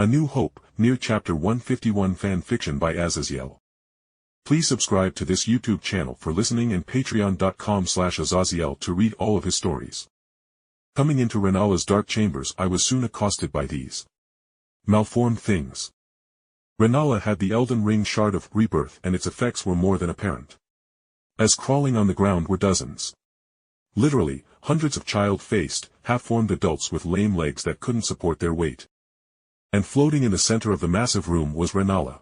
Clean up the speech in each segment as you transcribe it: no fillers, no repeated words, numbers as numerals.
A New Hope, Nier Chapter 151 Fan Fiction by Azazyel. Please subscribe to this YouTube channel for listening and patreon.com/Azazyel to read all of his stories. Coming into Rennala's dark chambers, I was soon accosted by these malformed things. Rennala had the Elden Ring shard of rebirth, and its effects were more than apparent. As crawling on the ground were dozens. Literally, hundreds of child-faced, half-formed adults with lame legs that couldn't support their weight. And floating in the center of the massive room was Rennala.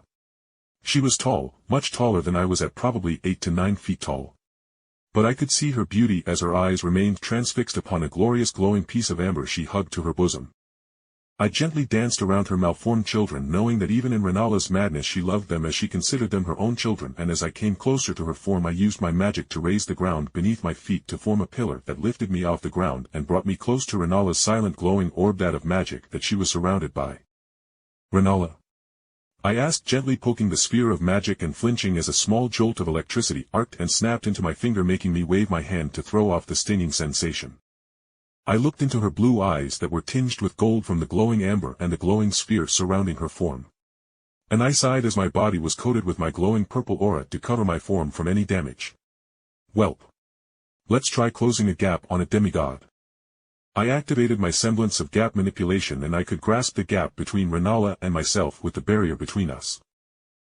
She was tall, much taller than I was, at probably 8 to 9 feet tall. But I could see her beauty as her eyes remained transfixed upon a glorious glowing piece of amber she hugged to her bosom. I gently danced around her malformed children, knowing that even in Rennala's madness she loved them as she considered them her own children, and as I came closer to her form I used my magic to raise the ground beneath my feet to form a pillar that lifted me off the ground and brought me close to Rennala's silent glowing orb, that of magic that she was surrounded by. "Rennala?" I asked, gently poking the sphere of magic and flinching as a small jolt of electricity arced and snapped into my finger, making me wave my hand to throw off the stinging sensation. I looked into her blue eyes that were tinged with gold from the glowing amber and the glowing sphere surrounding her form. And I sighed as my body was coated with my glowing purple aura to cover my form from any damage. "Welp. Let's try closing a gap on a demigod." I activated my semblance of gap manipulation, and I could grasp the gap between Rennala and myself with the barrier between us.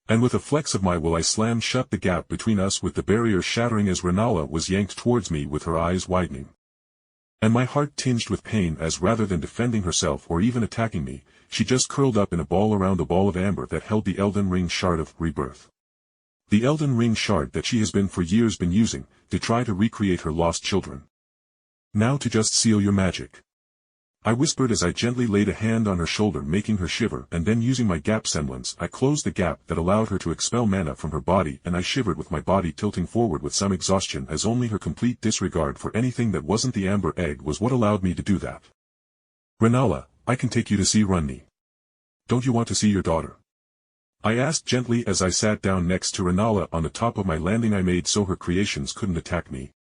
And with a flex of my will I slammed shut the gap between us, with the barrier shattering as Rennala was yanked towards me with her eyes widening. And my heart tinged with pain as, rather than defending herself or even attacking me, she just curled up in a ball around the ball of amber that held the Elden Ring shard of rebirth. The Elden Ring shard that she has been for years using to try to recreate her lost children. "Now to just seal your magic," I whispered as I gently laid a hand on her shoulder, making her shiver, and then using my gap semblance I closed the gap that allowed her to expel mana from her body, and I shivered with my body tilting forward with some exhaustion, as only her complete disregard for anything that wasn't the amber egg was what allowed me to do that. "Rennala, I can take you to see Runni. Don't you want to see your daughter?" I asked gently as I sat down next to Rennala on the top of my landing I made so her creations couldn't attack me.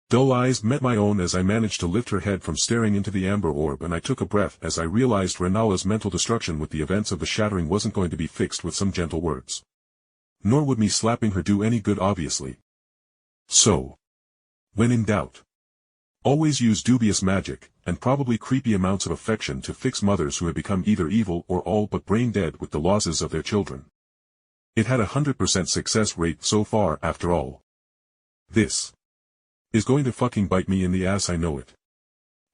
Dull eyes met my own as I managed to lift her head from staring into the amber orb, and I took a breath as I realized Rennala's mental destruction with the events of the shattering wasn't going to be fixed with some gentle words. Nor would me slapping her do any good, obviously. So, when in doubt, always use dubious magic, and probably creepy amounts of affection to fix mothers who have become either evil or all but brain dead with the losses of their children. It had a 100% success rate so far, after all. "This is going to fucking bite me in the ass, I know it,"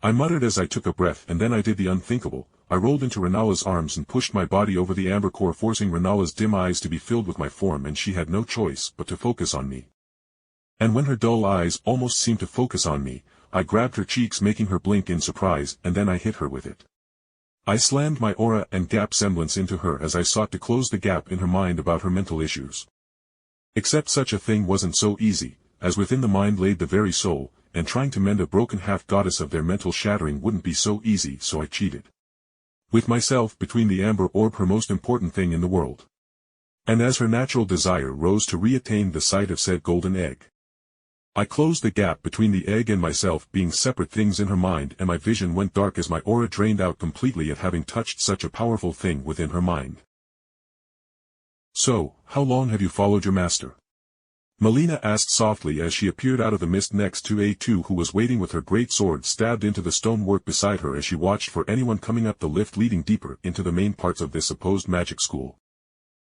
I muttered as I took a breath, and then I did the unthinkable. I rolled into Rennala's arms and pushed my body over the amber core, forcing Rennala's dim eyes to be filled with my form, and she had no choice but to focus on me. And when her dull eyes almost seemed to focus on me, I grabbed her cheeks, making her blink in surprise, and then I hit her with it. I slammed my aura and gap semblance into her as I sought to close the gap in her mind about her mental issues. Except such a thing wasn't so easy, as within the mind laid the very soul, and trying to mend a broken half-goddess of their mental shattering wouldn't be so easy, so I cheated. With myself between the amber orb, her most important thing in the world. And as her natural desire rose to reattain the sight of said golden egg, I closed the gap between the egg and myself being separate things in her mind, and my vision went dark as my aura drained out completely at having touched such a powerful thing within her mind. "So, how long have you followed your master?" Melina asked softly as she appeared out of the mist next to A2, who was waiting with her great sword stabbed into the stonework beside her as she watched for anyone coming up the lift leading deeper into the main parts of this supposed magic school.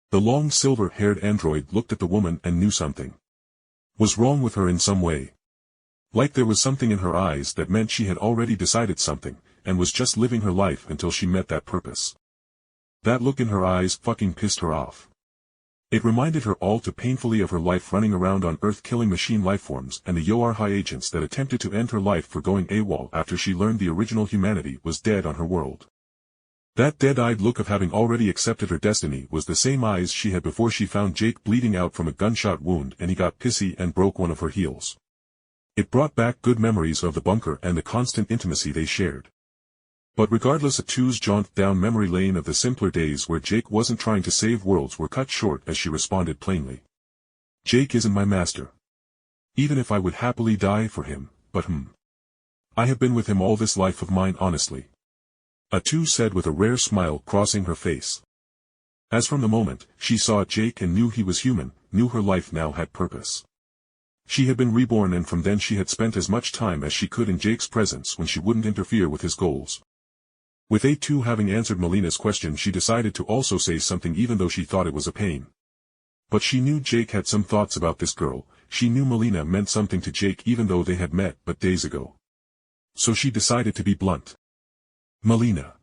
The long silver-haired android looked at the woman and knew something was wrong with her in some way. Like there was something in her eyes that meant she had already decided something, and was just living her life until she met that purpose. That look in her eyes fucking pissed her off. It reminded her all too painfully of her life running around on Earth killing machine lifeforms and the Yoarhai agents that attempted to end her life for going AWOL after she learned the original humanity was dead on her world. That dead-eyed look of having already accepted her destiny was the same eyes she had before she found Jake bleeding out from a gunshot wound and he got pissy and broke one of her heels. It brought back good memories of the bunker and the constant intimacy they shared. But regardless, A2's jaunt down memory lane of the simpler days where Jake wasn't trying to save worlds were cut short as she responded plainly. "Jake isn't my master. Even if I would happily die for him, but I have been with him all this life of mine, honestly. Atu said with a rare smile crossing her face. As from the moment she saw Jake and knew he was human, knew her life now had purpose. She had been reborn, and from then she had spent as much time as she could in Jake's presence when she wouldn't interfere with his goals. With A2 having answered Melina's question, she decided to also say something even though she thought it was a pain. But she knew Jake had some thoughts about this girl, she knew Melina meant something to Jake even though they had met but days ago. So she decided to be blunt. Melina.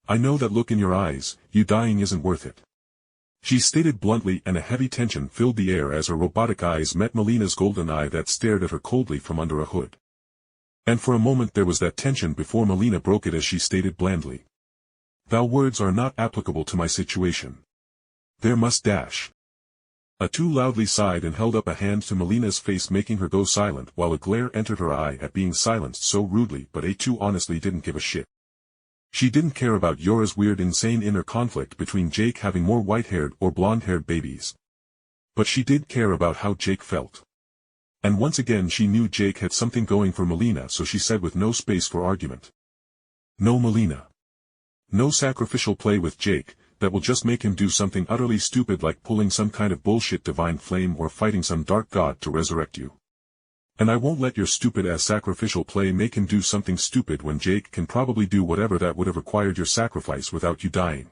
I know that look in your eyes, you dying isn't worth it. She stated bluntly, and a heavy tension filled the air as her robotic eyes met Melina's golden eye that stared at her coldly from under a hood. And for a moment there was that tension before Melina broke it as she stated blandly. Thou words are not applicable to my situation. There must dash. Atu loudly sighed and held up a hand to Melina's face, making her go silent, while a glare entered her eye at being silenced so rudely, but A2 honestly didn't give a shit. She didn't care about Yora's weird insane inner conflict between Jake having more white-haired or blonde-haired babies. But she did care about how Jake felt. And once again she knew Jake had something going for Melina, so she said with no space for argument. No, Melina. No sacrificial play with Jake, that will just make him do something utterly stupid like pulling some kind of bullshit divine flame or fighting some dark god to resurrect you. And I won't let your stupid-ass sacrificial play make him do something stupid when Jake can probably do whatever that would have required your sacrifice without you dying.